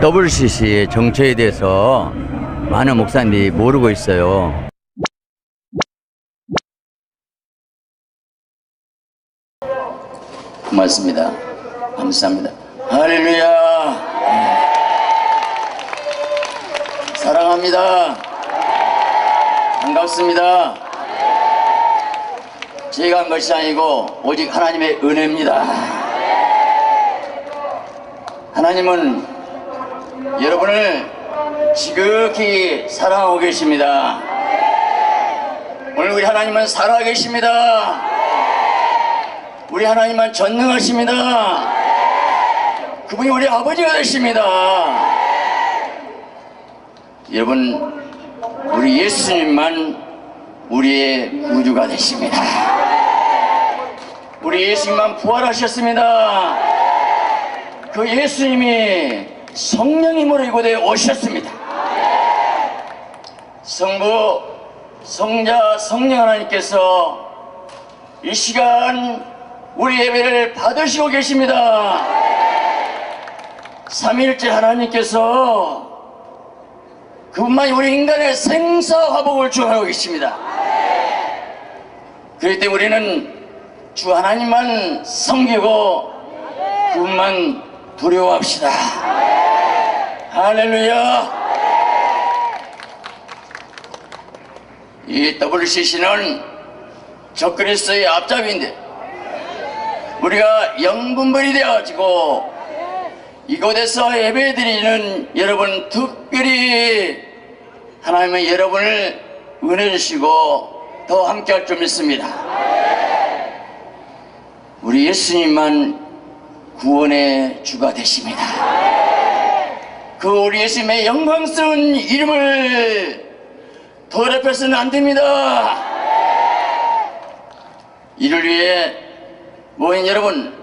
WCC의 정체에 대해서 많은 목사님들이 모르고 있어요. 고맙습니다. 감사합니다. 할렐루야. 사랑합니다. 반갑습니다. 제가 한 것이 아니고 오직 하나님의 은혜입니다. 하나님은 여러분을 지극히 사랑하고 계십니다. 오늘 우리 하나님은 살아계십니다. 우리 하나님은 전능하십니다. 그분이 우리 아버지가 되십니다. 여러분, 우리 예수님만 우리의 구주가 되십니다. 우리 예수님만 부활하셨습니다. 그 예수님이 성령님으로 이곳에 오셨습니다. 성부, 성자, 성령 하나님께서 이 시간 우리 예배를 받으시고 계십니다. 삼위일체 하나님께서 그분만이 우리 인간의 생사화복을 주하고 계십니다. 그렇기 때문에 우리는 주 하나님만 섬기고 그분만 두려워합시다. 할렐루야. 이 WCC는 적그리스도의 앞잡이인데 우리가 영분별이 되어가지고 이곳에서 예배드리는 여러분, 특별히 하나님은 여러분을 은혜 주시고 더 함께할 줄 믿습니다. 우리 예수님만 구원의 주가 되십니다. 그 우리 예수님의 영광스러운 이름을 더럽혀서는 안 됩니다. 이를 위해 모인 여러분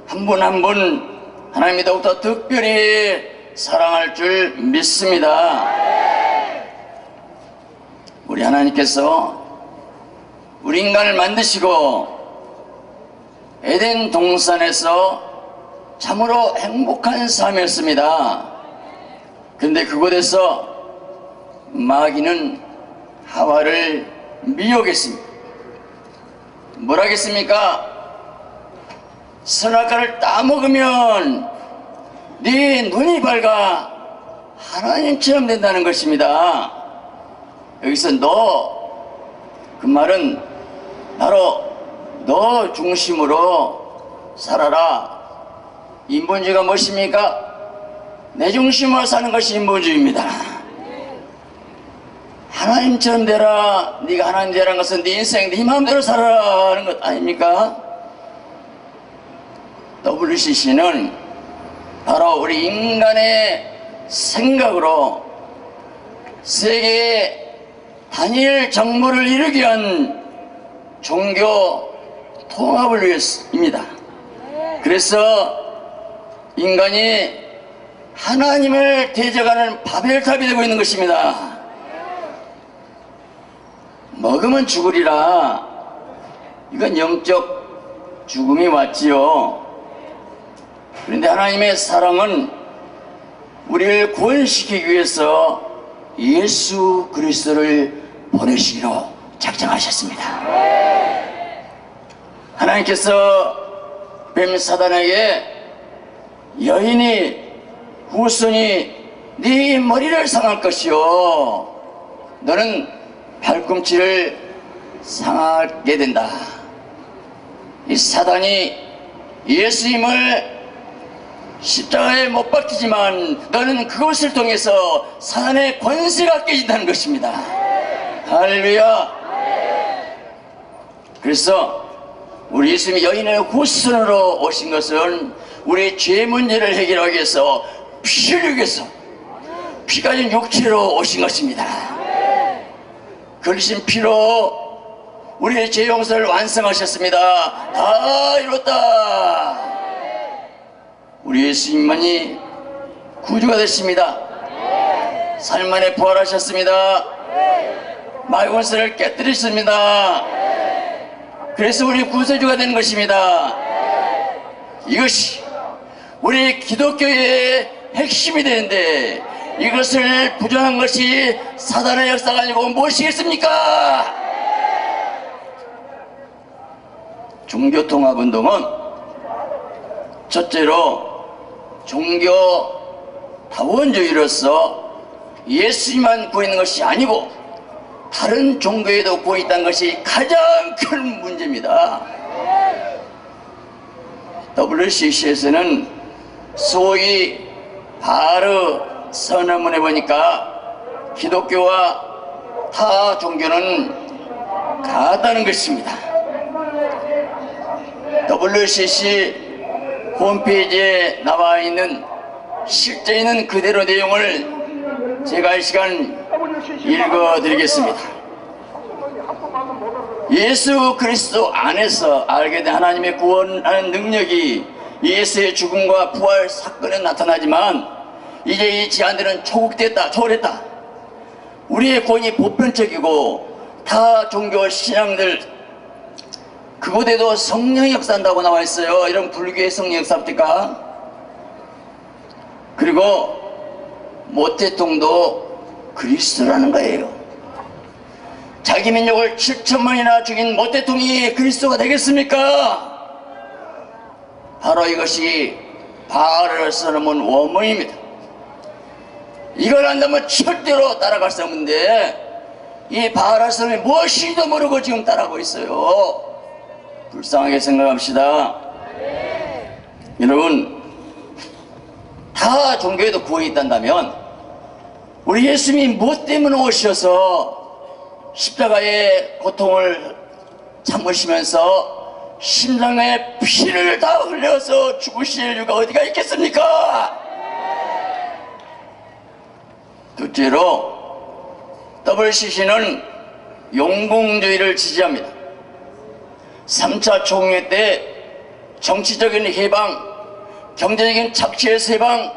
한 분 한 분 하나님이 더욱더 특별히 사랑할 줄 믿습니다. 우리 하나님께서 우리 인간을 만드시고 에덴 동산에서 참으로 행복한 삶이었습니다. 그런데 그곳에서 마귀는 하와를 미혹했습니다. 뭘 하겠습니까? 선악과를 따먹으면 네 눈이 밝아 하나님처럼 된다는 것입니다. 여기서 너, 그 말은 바로 너 중심으로 살아라. 인본주의가 무엇입니까? 내 중심으로 사는 것이 인본주의입니다. 하나님처럼 되라. 네가 하나님 되라는 것은 네 인생 네 마음대로 살아라는 것 아닙니까? WCC는 바로 우리 인간의 생각으로 세계의 단일 정부를 이루기 위한 종교 통합을 위해서입니다. 그래서 인간이 하나님을 대적하는 바벨탑이 되고 있는 것입니다. 먹으면 죽으리라. 이건 영적 죽음이 맞지요. 그런데 하나님의 사랑은 우리를 구원시키기 위해서 예수 그리스도를 보내시기로 작정하셨습니다. 하나님께서 뱀 사단에게 여인이 후손이 네 머리를 상할 것이요 너는 발꿈치를 상하게 된다. 이 사단이 예수님을 십자가에 못 박히지만 너는 그것을 통해서 사단의 권세가 깨진다는 것입니다. 할렐루야. 그래서 우리 예수님이 여인의 후손으로 오신 것은 우리 죄 문제를 해결하기 위해서 피를 흘리기 위해서 피 가진 육체로 오신 것입니다. 흘리신 피로 우리의 죄 용서를 완성하셨습니다. 다 이뤘다. 우리 예수님만이 구주가 되십니다. 삶 안에 부활하셨습니다. 마귀 권세를 깨뜨리셨습니다. 그래서 우리 구세주가 되는 것입니다. 이것이 우리 기독교의 핵심이 되는데 이것을 부정한 것이 사단의 역사가 아니고 무엇이겠습니까? 종교통합운동은 첫째로 종교다원주의로서 예수님만 구하는 것이 아니고 다른 종교에도 구해 있다는 것이 가장 큰 문제입니다. WCC에서는 소위 바르 선언문에 보니까 기독교와 타 종교는 같다는 것입니다. WCC 홈페이지에 나와 있는 실제 있는 그대로 내용을 제가 이 시간 읽어드리겠습니다. 예수 그리스도 안에서 알게 된 하나님의 구원하는 능력이 예수의 죽음과 부활 사건에 나타나지만 이제 이 제한들은 초월했다. 우리의 구원이 보편적이고 타 종교 신앙들 그곳에도 성령이 역사한다고 나와 있어요. 이런 불교의 성령 역사입니까? 그리고 모태통도 그리스도라는 거예요. 자기 민족을 7천만이나 죽인 모태통이 그리스도가 되겠습니까? 바로 이것이 바알을 써놓은 원문입니다. 이걸 안다면 절대로 따라갈 수 없는데 이 바알을 써놓은 무엇인지도 모르고 지금 따라하고 있어요. 불쌍하게 생각합시다. 여러분, 다 종교에도 구원이 있단다면 우리 예수님이 무엇 때문에 오셔서 십자가의 고통을 참으시면서 심장에 피를 다 흘려서 죽으실 이유가 어디가 있겠습니까? 둘째로 WCC는 용공주의를 지지합니다. 3차 총회 때 정치적인 해방, 경제적인 착취에서 해방,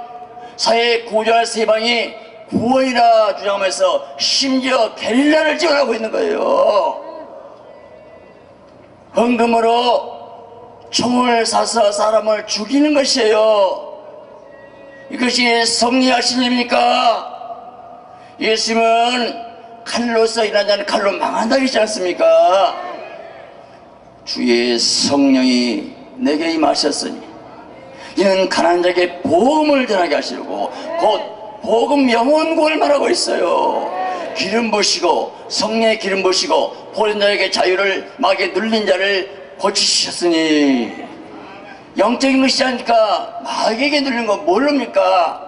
사회 구조화에서 해방이 구원이라 주장하면서 심지어 게릴라를 지원하고 있는 거예요. 헌금으로 총을 쏴서 사람을 죽이는 것이에요. 이것이 섭리하신 일입니까? 예수님은 칼로서 일하지 않는 칼로 망한다 했지 않습니까? 주의 성령이 내게 임하셨으니 이는 가난한 자에게 복음을 전하게 하시려고 곧 복음 영혼구원을 말하고 있어요. 기름 부으시고 성령의 기름 부으시고 보는 자에게 자유를 마귀에 눌린 자를 고치셨으니 영적인 것이지 않습니까? 마귀에게 눌린 건 모릅니까?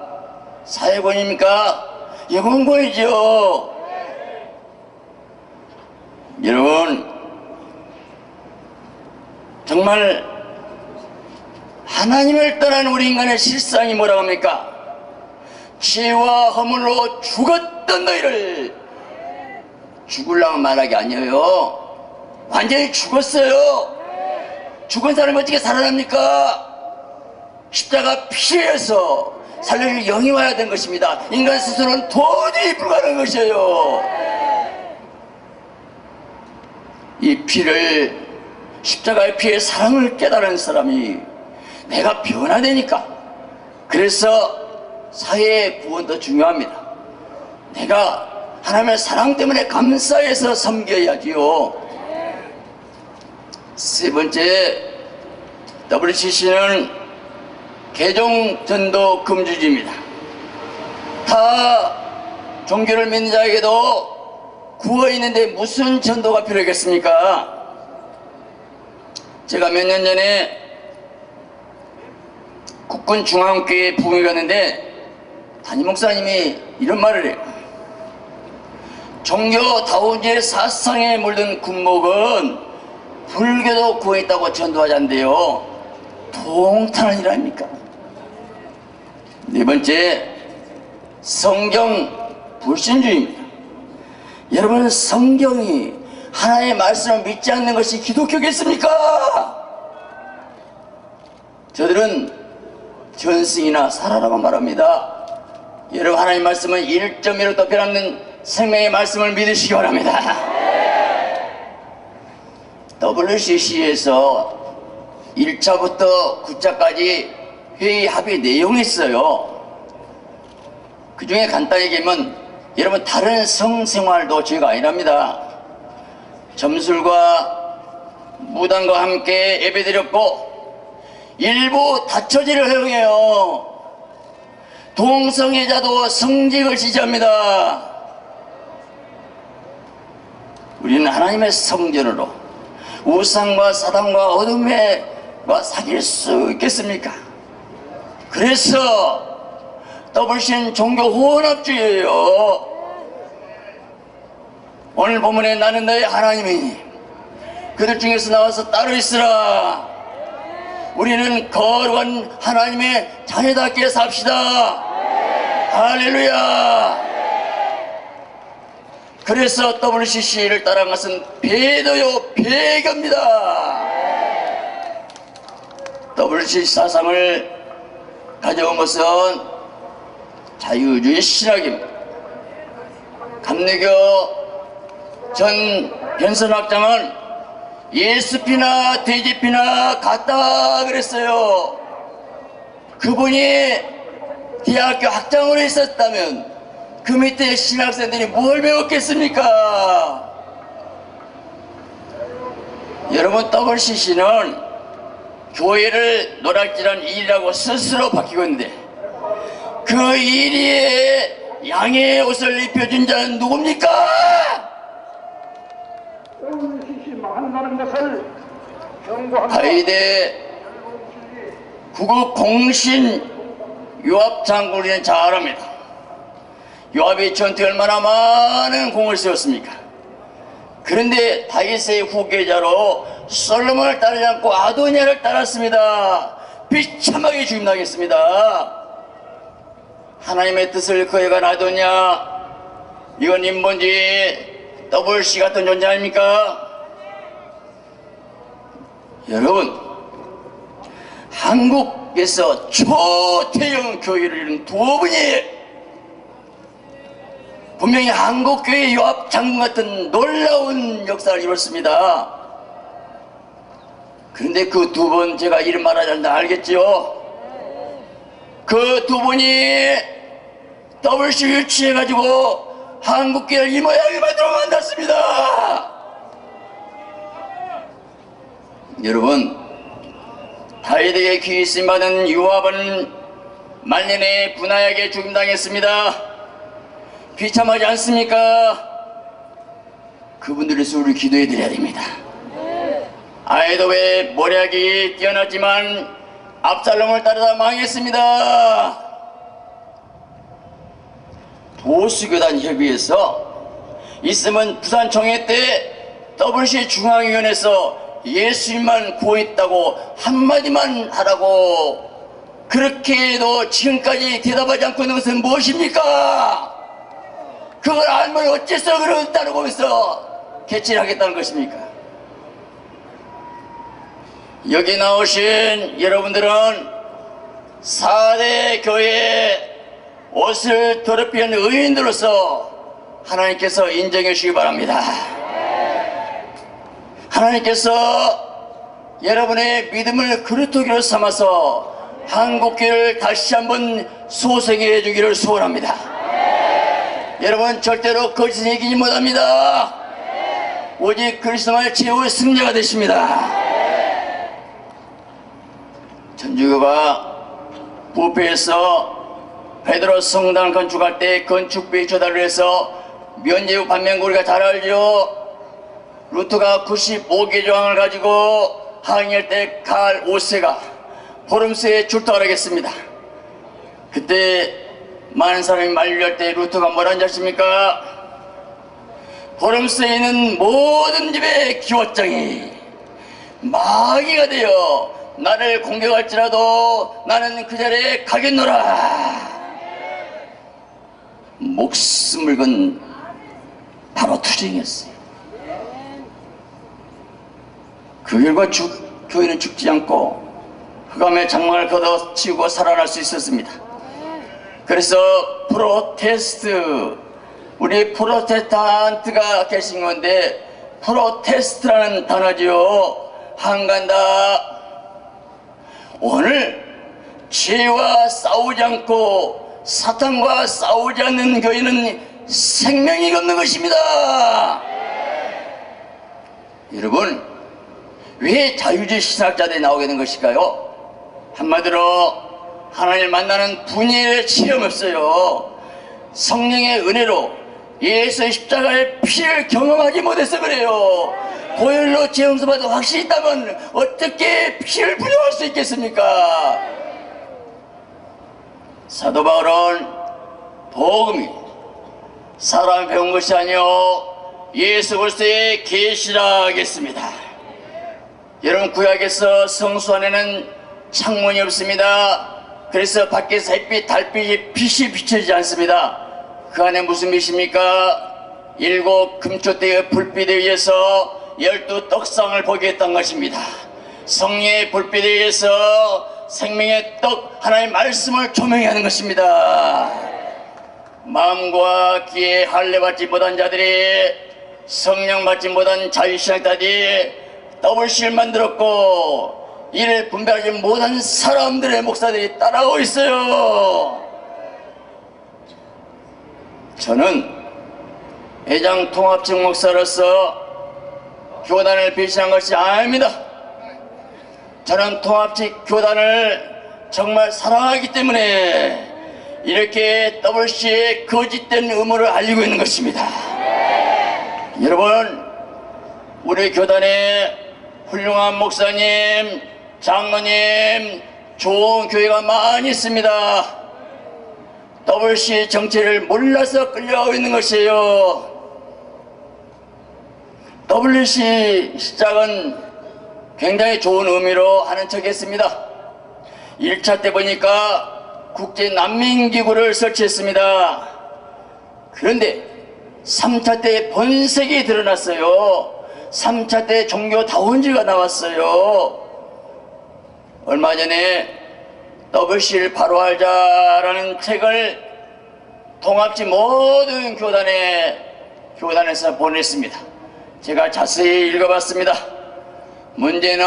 사회권입니까? 영혼구원이죠. 여러분, 정말 하나님을 떠난 우리 인간의 실상이 뭐라고 합니까? 죄와 허물로 죽었던 너희를 죽으려고 말하기 아니에요. 완전히 죽었어요. 죽은 사람이 어떻게 살아납니까? 십자가 피해서 살려줄 영이 와야 된 것입니다. 인간 스스로는 도저히 불가능한 것이에요. 이 피를, 십자가의 피의 사랑을 깨달은 사람이 내가 변화되니까, 그래서 사회의 구원도 중요합니다. 내가 하나님의 사랑 때문에 감사해서 섬겨야지요. 세 번째, WCC는 개종 전도 금주주의입니다. 타 종교를 믿는 자에게도 구원이 있는데 무슨 전도가 필요하겠습니까? 제가 몇 년 전에 국군 중앙교회 부흥회 갔는데 담임 목사님이 이런 말을 해요. 종교다원주의 사상에 물든 군목은 불교도 구원이 있다고 전도하지 않는데요. 통탄한 일 아닙니까? 네 번째, 성경 불신주의입니다. 여러분, 성경이 하나님의 말씀을 믿지 않는 것이 기독교겠습니까? 저들은 전승이나 살아라고 말합니다. 여러분, 하나님의 말씀은 1.1도 변함없는 생명의 말씀을 믿으시기 바랍니다. WCC에서 1차부터 9차까지 회의 합의 내용이 있어요. 그 중에 간단히 얘기하면 여러분 다른 성생활도 죄가 아니랍니다. 점술과 무당과 함께 예배드렸고 일부 다처제를 허용해요. 동성애자도 성직을 지지합니다. 우리는 하나님의 성전으로 우상과 사단과 어둠과 사귈 수 있겠습니까? 그래서 더블신 종교 혼합주의예요. 오늘 본문에 나는 너의 하나님이니 그들 중에서 나와서 따로 있으라. 우리는 거룩한 하나님의 자녀답게 삽시다. 할렐루야. 그래서 WCC를 따라간 것은 배도요 배교입니다. WCC 사상을 가져온 것은 자유주의 신학입니다. 감리교 전 변선학장은 예수피나 돼지피나 같다 그랬어요. 그분이 대학교 학장으로 있었다면 그 밑에 신학생들이 뭘 배웠겠습니까? 여러분 WCC는 교회를 노략질한 일이라고 스스로 밝히고 있는데 그 일에 양의 옷을 입혀준 자는 누굽니까? 한다는 것을 경고한다. 하이데 구국 공신 요압 장군이는 잘 압니다. 요압이 전투에 얼마나 많은 공을 세웠습니까? 그런데 다윗의 후계자로 솔로몬을 따르지 않고 아도니아를 따랐습니다. 비참하게 죽임당했습니다. 하나님의 뜻을 거해간 아도니아, 이건 인본주의 WC 같은 존재 아닙니까? 여러분, 한국에서 초대형 교회를 이룬 두 분이 분명히 한국교회 요압 장군 같은 놀라운 역사를 이뤘습니다. 그런데 그 두 분 제가 이름 말하지 않는다 알겠지요? 그 두 분이 WC 유치해가지고 한국교회를 이 모양을 만들어 만났습니다. 여러분, 다윗에게 귀히 쓰임받은 요압은 말년에 분하에게 죽임당했습니다. 비참하지 않습니까? 그분들을 위해서 우리 기도해 드려야 됩니다. 아이도의 모략이 뛰어났지만 압살롬을 따르다 망했습니다. 보수교단 협의회에서 있으면 부산 총회 때 WC 중앙위원회에서 예수님만 구원했다고 한마디만 하라고 그렇게 해도 지금까지 대답하지 않고 있는 것은 무엇입니까? 그걸 알면 어째서 그런 따르고 있어 개치를 하겠다는 것입니까? 여기 나오신 여러분들은 4대 교회의 옷을 더럽히는 의인들로서 하나님께서 인정해 주시기 바랍니다. 하나님께서 여러분의 믿음을 그루터기로 삼아서 한국교회를 다시 한번 소생해 주기를 소원합니다. 여러분 절대로 거짓을 이기지 못합니다. 오직 그리스도만의 최후의 승리가 되십니다. 천주교가 부패해서 베드로 성당을 건축할 때 건축비 조달을 해서 면제부 반면 우리가 잘 알죠. 루터가 95개 조항을 가지고 항의할 때 칼 5세가 보름새에 출동을 하겠습니다. 그때 많은 사람이 만류할 때 루터가 뭐라는 줄 아십니까? 보름새에 있는 모든 집의 기왓장이 마귀가 되어 나를 공격할지라도 나는 그 자리에 가겠노라. 목숨을 건 바로 투쟁이었어요. 그 결과 교회는 죽지 않고 흑암의 장막을 걷어치우고 살아날 수 있었습니다. 그래서 우리 프로테스탄트가 계신 건데 프로테스트라는 단어지요. 한간다. 오늘 죄와 싸우지 않고 사탄과 싸우지 않는 교회는 생명이 없는 것입니다. 여러분, 왜 자유주의 신학자들이 나오게 된 것일까요? 한마디로 하나님을 만나는 분야에 치름 없어요. 성령의 은혜로 예수의 십자가의 피를 경험하지 못해서 그래요. 보혈로 죄 용서받은 확신이 있다면 어떻게 피를 부정할 수 있겠습니까? 사도 바울은 복음이 사람이 배운 것이 아니요 예수 그리스도의 계시라 하겠습니다. 여러분, 구약에서 성수 안에는 창문이 없습니다. 그래서 밖에서 햇빛, 달빛이 빛이 비춰지지 않습니다. 그 안에 무슨 빛입니까? 7 금초대의 불빛에 의해서 12 떡상을 보게 했던 것입니다. 성령의 불빛에 의해서 생명의 떡 하나님의 말씀을 조명해 하는 것입니다. 마음과 귀에 할례 받지 못한 자들이, 성령 받지 못한 자유신학자들이 더블C를 만들었고 이를 분별하지 못한 사람들의 목사들이 따라오고 있어요. 저는 회장 통합측 목사로서 교단을 배신한 것이 아닙니다. 저는 통합측 교단을 정말 사랑하기 때문에 이렇게 WC의 거짓된 음모를 알리고 있는 것입니다. 여러분, 우리 교단에 훌륭한 목사님, 장로님, 좋은 교회가 많이 있습니다. WC 정체를 몰라서 끌려가고 있는 것이에요. WC 시작은 굉장히 좋은 의미로 하는 척 했습니다. 1차 때 보니까 국제난민기구를 설치했습니다. 그런데 3차 때 본색이 드러났어요. 3차 때 종교다원주의가 나왔어요. 얼마 전에 WC를 바로 알자라는 책을 통합지 모든 교단에서 보냈습니다. 제가 자세히 읽어봤습니다. 문제는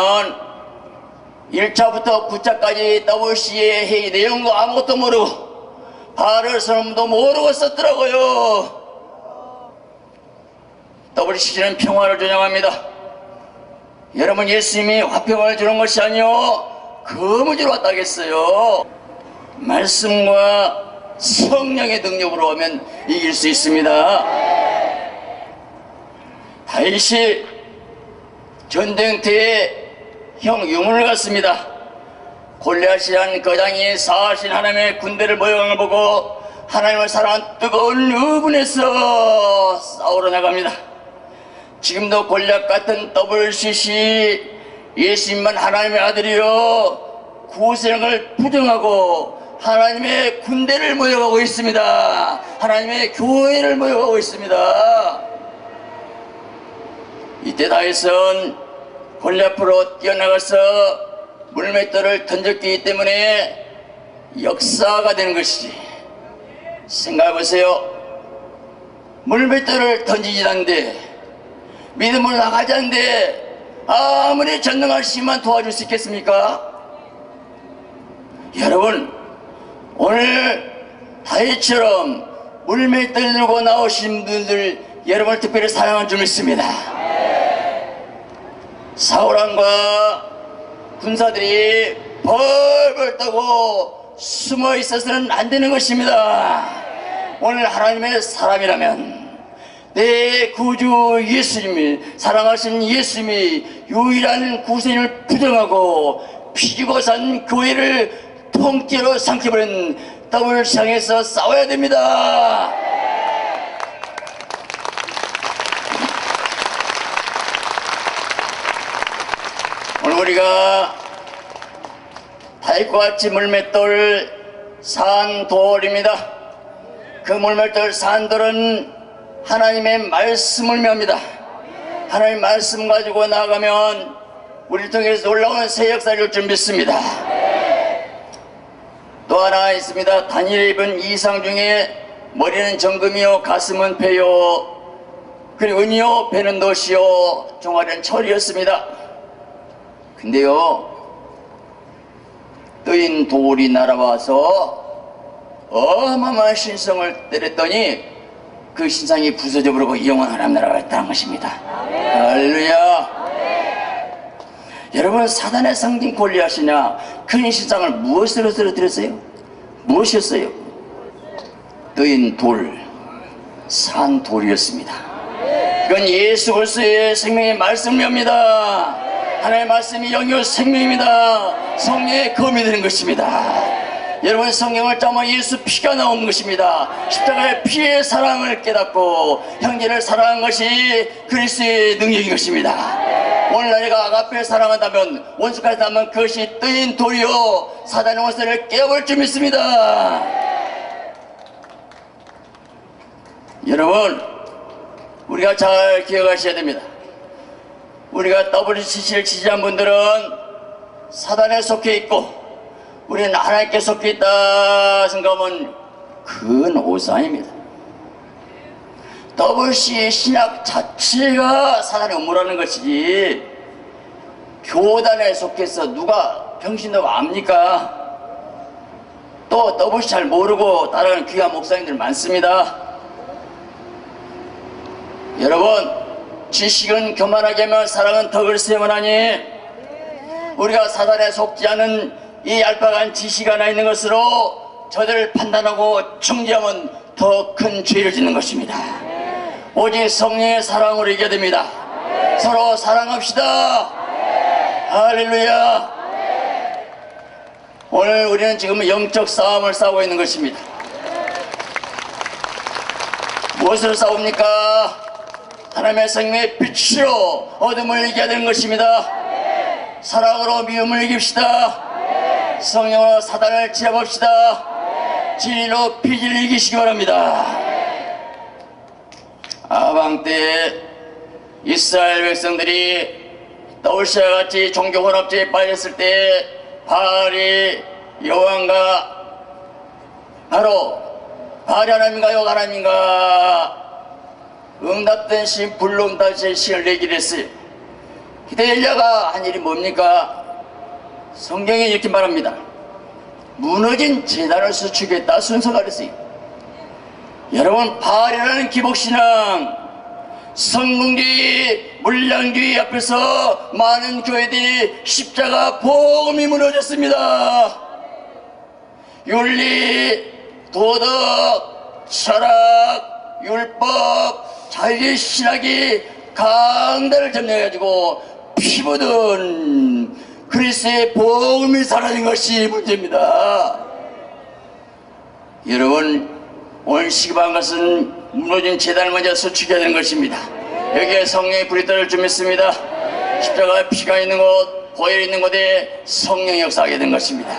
1차부터 9차까지 WC의 회의 내용도 아무것도 모르고 발을 서름도 모르고 썼더라고요. WC는 평화를 주장합니다. 여러분, 예수님이 화평을 주는 것이 아니요 거무지로 왔다겠어요. 말씀과 성령의 능력으로 오면 이길 수 있습니다. 다윗이 전쟁터에 형 유문을 갔습니다. 골리앗이란 거장이 사신 하나님의 군대를 모여간 걸 보고 하나님을 사랑한 뜨거운 의분에서 싸우러 나갑니다. 지금도 골리앗 같은 WCC 예수님만 하나님의 아들이요 구세령을 부정하고 하나님의 군대를 모여가고 있습니다. 하나님의 교회를 모여가고 있습니다. 이때 다윗은 골리앗으로 뛰어나가서 물맷돌을 던졌기 때문에 역사가 되는 것이지. 생각해보세요. 물맷돌을 던지지 않는데 믿음을 나가지 않는데 아무리 전능하시만 도와줄 수 있겠습니까? 여러분, 오늘 다윗처럼 물맷돌 들고 나오신 분들 여러분을 특별히 사랑한 줄 믿습니다. 사울왕과 군사들이 벌벌 떠고 숨어 있어서는 안 되는 것입니다. 오늘 하나님의 사람이라면 내 구주 예수님이, 사랑하신 예수님이 유일한 구세주를 부정하고 피지고 산 교회를 통째로 삼켜버린 WC 향해서 싸워야 됩니다. 오늘 우리가 다윗과 같이 물맷돌 산돌입니다. 그 물맷돌 산돌은 하나님의 말씀을 묘합니다. 하나님의 말씀 가지고 나가면 우리를 통해서 올라오는 새 역사를 줄 믿습니다. 또 하나 있습니다. 다니엘이 입은 이상 중에 머리는 정금이요 가슴은 배요 그리고 은이요 배는 놋이요 종아리는 철이었습니다. 근데요, 뜨인 돌이 날아와서 어마어마한 신성을 때렸더니 그 신상이 부서져 버리고 영원 하나님 나라가 있다는 것입니다. 할렐루야. 여러분, 사단의 상징 골리앗이냐 큰 신상을 무엇으로 쓰러뜨렸어요? 무엇이었어요? 뜨인 돌, 산 돌이었습니다. 이건 예수 그리스도의 생명의 말씀입니다. 하나님의 말씀이 영이요 생명입니다. 성령의 검이 되는 것입니다. 여러분, 성경을 짜면 예수 피가 나오는 것입니다. 십자가의 피의 사랑을 깨닫고 형제를 사랑한 것이 그리스도의 능력인 것입니다. 오늘 내가 아가페를 사랑한다면, 원수까지 하면 그것이 뜨인 돌이요 사단의 원수를 깨어볼 줄 믿습니다. 여러분, 우리가 잘 기억하셔야 됩니다. 우리가 WCC를 지지한 분들은 사단에 속해 있고 우리는 하나님께 속해 있다 생각하면 큰 오산입니다. WCC의 신학 자체가 사단의 음모라는 것이지, 교단에 속해서 누가 병신도 압니까? 또 WCC 잘 모르고 따라가는 귀한 목사님들 많습니다. 여러분, 지식은 교만하게 하면 사랑은 덕을 세워나니, 우리가 사단에 속지 않은 이 얄팍한 지식 하나 있는 것으로 저들을 판단하고 정죄하면 더 큰 죄를 짓는 것입니다. 오직 성령의 사랑으로 이겨야 됩니다. 서로 사랑합시다. 할렐루야. 오늘 우리는 지금 영적 싸움을 싸우고 있는 것입니다. 무엇으로 싸웁니까? 하나님의 생명의 빛으로 어둠을 이겨야 되는 것입니다. 사랑으로 미움을 이깁시다. 성령으로 사단을 제압합시다. 진리로 피지를 이기시기 바랍니다. 아방 때 이스라엘 백성들이 WCC와 같이 종교 혼합제에 빠졌을 때 바알이 여호와인가, 바로 바알이 하나님인가 여호와가 하나님인가 응답된 신, 불응답된 신을 내기를 했어요. 그때 엘리야가 한 일이 뭡니까? 성경에 이렇게 말합니다. 무너진 제단을 수축했다 순서가 그랬어요. 여러분, 바알이라는 기복신앙, 성공주의, 물량주의 앞에서 많은 교회들이 십자가 복음이 무너졌습니다. 윤리, 도덕, 철학, 율법, 자유주의 신학이 강단을 점령해가지고 피 묻은 그리스도의 복음이 사라진 것이 문제입니다. 여러분, 오늘 시급한 것은 무너진 제단을 먼저 수축해야 되는 것입니다. 여기에 성령의 불이 떨어질 줄 믿습니다. 십자가에 피가 있는 곳, 보혈이 있는 곳에 성령이 역사하게 된 것입니다.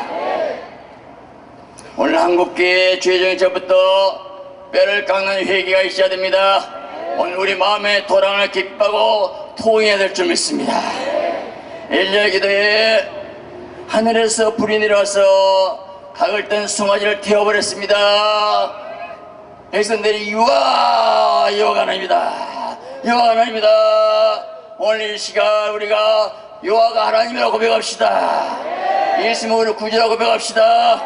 오늘 한국교회 주의정의 때부터 뼈를 깎는 회개가 있어야 됩니다. 오늘 우리 마음의 도랑을 기뻐하고 통해야 될 줄 믿습니다. 엘리야 기도에 하늘에서 불이 내려와서 각을 뜬 송아지를 태워버렸습니다. 백성들이 여호와가 하나님이다, 여호와가 하나님이다. 오늘 이 시간 우리가 여호와가 하나님이라고 고백합시다. 예수님을 우리 구주라고 고백합시다.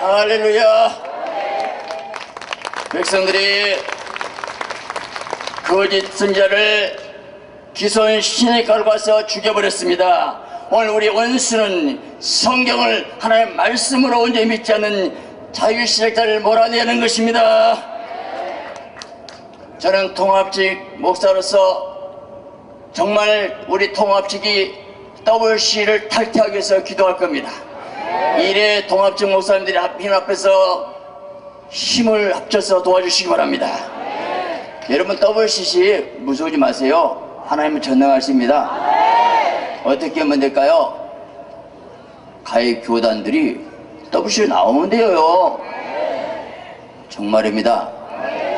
할렐루야. 백성들이 거짓 선지자를 기손 신의 깔고 와서 죽여버렸습니다. 오늘 우리 원수는 성경을 하나님의 말씀으로 온전히 믿지 않는 자유시작자를 몰아내는 것입니다. 저는 통합직 목사로서 정말 우리 통합직이 WCC를 탈퇴하기 위해서 기도할 겁니다. 이래 통합직 목사님들이 힘 앞에서 힘을 합쳐서 도와주시기 바랍니다. 여러분, WCC 무서워하지 마세요. 하나님은 전능하십니다. 어떻게 하면 될까요? 가입 교단들이 WCC에 나오면 돼요. 정말입니다.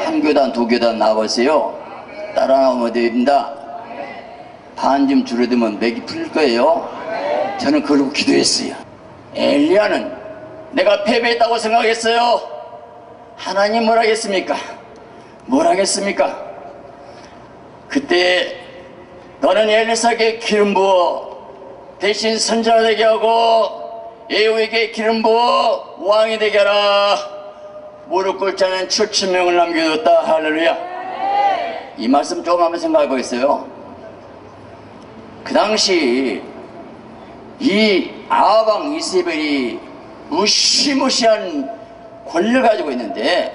한 교단, 두 교단 나와보세요. 따라 나오면 됩니다. 반 좀 줄어들면 맥이 풀릴 거예요. 저는 그러고 기도했어요. 엘리야는 내가 패배했다고 생각했어요. 하나님 뭘 하겠습니까? 뭘 하겠습니까? 그때 너는 엘리사에게 기름 부어 대신 선지자 되게 하고 예후에게 기름 부어 왕이 되게 하라. 무릎 꿇지 않은 7,000명을 남겨뒀다. 할렐루야. 이 말씀 조금 한번 생각해 보겠어요. 그 당시 이 아방 이세벨이 무시무시한 권력을 가지고 있는데,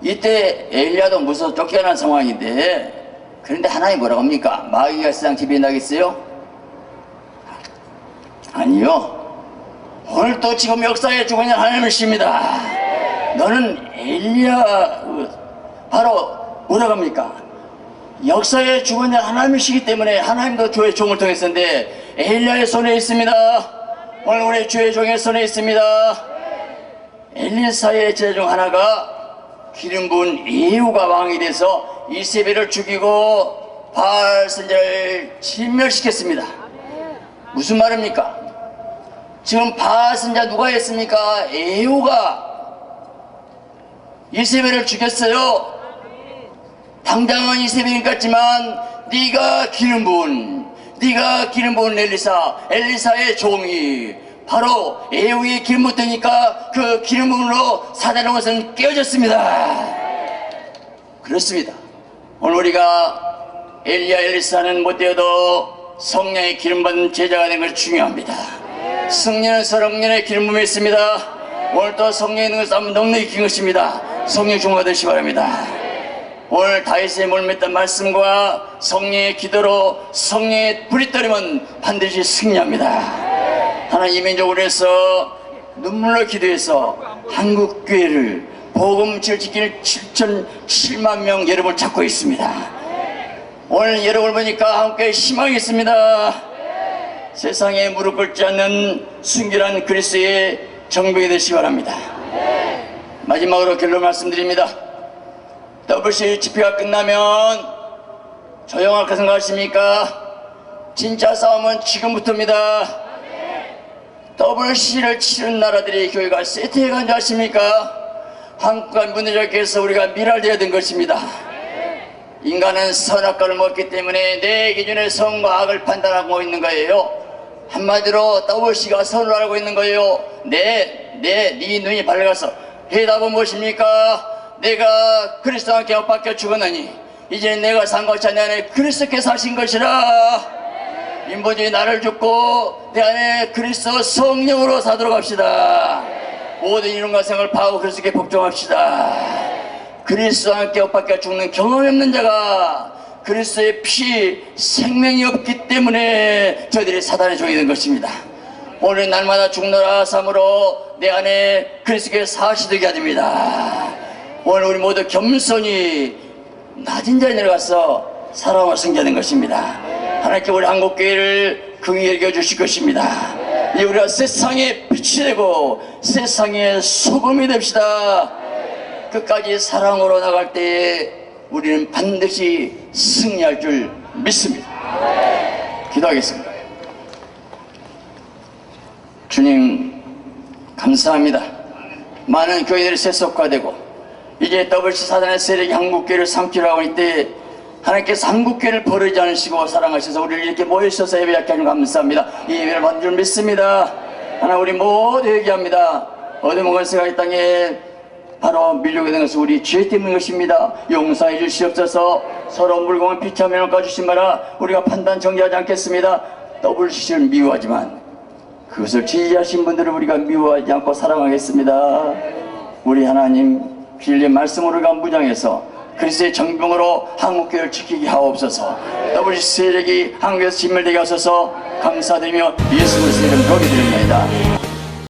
이때 엘리야도 무서워 쫓겨난 상황인데, 그런데 하나님 뭐라고 합니까? 마귀가 세상 지배나겠어요? 아니요. 오늘 또 지금 역사에 죽어 있는 하나님을 십니다. 너는 엘리야, 바로 뭐라고 합니까? 역사에 죽어 있는 하나님이시기 때문에 하나님도 주의 종을 통했었는데 엘리야의 손에 있습니다. 오늘 우리 주의 종의 손에 있습니다. 엘리사의 제자 중 하나가 기름 부은 예후가 왕이 돼서 이세벨을 죽이고 바알 선지자를 진멸시켰습니다. 무슨 말입니까? 지금 바알 선지자 누가 했습니까? 예후가 이세벨을 죽였어요. 당장은 이세벨 같지만 네가 기름 부은 엘리사의 종이 바로 예후의 기름 붓으니까 그 기름 부음으로 사단의 것은 깨어졌습니다. 그렇습니다. 오늘 우리가 엘리야 엘리사는 못되어도 성령의 기름 받은 제자가 된 것이 중요합니다. 성령은 성령의 기름 부음이 있습니다. 오늘 또 성령에 있는 것을 한번 넉넉히 긴 것입니다. 성령 중화 되시기 바랍니다. 오늘 다윗의 몰매던 말씀과 성령의 기도로 성령의 불이 떨리면 반드시 승리합니다. 하나님 민족을 위해서 눈물로 기도해서 한국교회를 복음을 지킬 7만 명 여러분을 찾고 있습니다. 오늘 여러분을 보니까 한국교회 희망이 있습니다. 세상에 무릎 꿇지 않는 순결한 그리스도의 정복이 되시기 바랍니다. 마지막으로 결론 말씀드립니다. WC 집회가 끝나면 조용할 거 생각하십니까? 진짜 싸움은 지금부터입니다. WC를 치른 나라들의 교회가 세트해 간 줄 아십니까? 한국과 문제적게 해서 우리가 미랄되어야 된 것입니다. 인간은 선악과를 먹기 때문에 내 기준에 선과 악을 판단하고 있는 거예요. 한마디로 WC가 선을 알고 있는 거예요. 네 눈이 밝아서 해답은 무엇입니까? 내가 그리스도와 함께 엇박혀 죽었느니 이제 내가 산 것이 아니라 내 안에 그리스도께서 하신 것이라. 인본주의 나를 죽고 내 안에 그리스도 성령으로 사도록 합시다. 모든 이름과 생을 파하고 그리스도께 복종합시다. 그리스도와 함께 엇박혀 죽는 경험이 없는 자가 그리스도의 피 생명이 없기 때문에 저희들이 사단의 종이 된 것입니다. 오늘 날마다 죽노라 삼으로 내 안에 그리스도께 사시되게 하됩니다. 오늘 우리 모두 겸손히 낮은 자리에 내려가서 사랑을 승자된 것입니다. 하나님께 우리 한국교회를 긍휼히 여겨주실 것입니다. 이 우리가 세상의 빛이 되고 세상의 소금이 됩시다. 끝까지 사랑으로 나갈 때에 우리는 반드시 승리할 줄 믿습니다. 기도하겠습니다. 주님 감사합니다. 많은 교회들이 세속화되고 이제 WC 사단의 세력이 한국교회를 삼키려 하고 있때 하나님께서 한국교회를 버리지 않으시고 사랑하셔서 우리를 이렇게 모여주셔서 예배하게 하니 감사합니다. 이 예배를 받는 줄 믿습니다. 하나 우리 모두 얘기합니다. 어둠의 권세가 이 땅에 바로 밀려오게 된 것은 우리 죄 때문인 것입니다. 용서해 주시옵소서. 서로 물공을 비참히 깎아주신 바라 우리가 판단 정리하지 않겠습니다. WC를 미워하지만 그것을 지지하신 분들을 우리가 미워하지 않고 사랑하겠습니다. 우리 하나님 주의 말씀으로 우리가 무장해서 그리스도의 정병으로 한국교회를 지키게 하옵소서. WC 세력이 한국에서 진멸되게 하소서. 감사드리며 예수 그리스도의 이름 기도드립니다.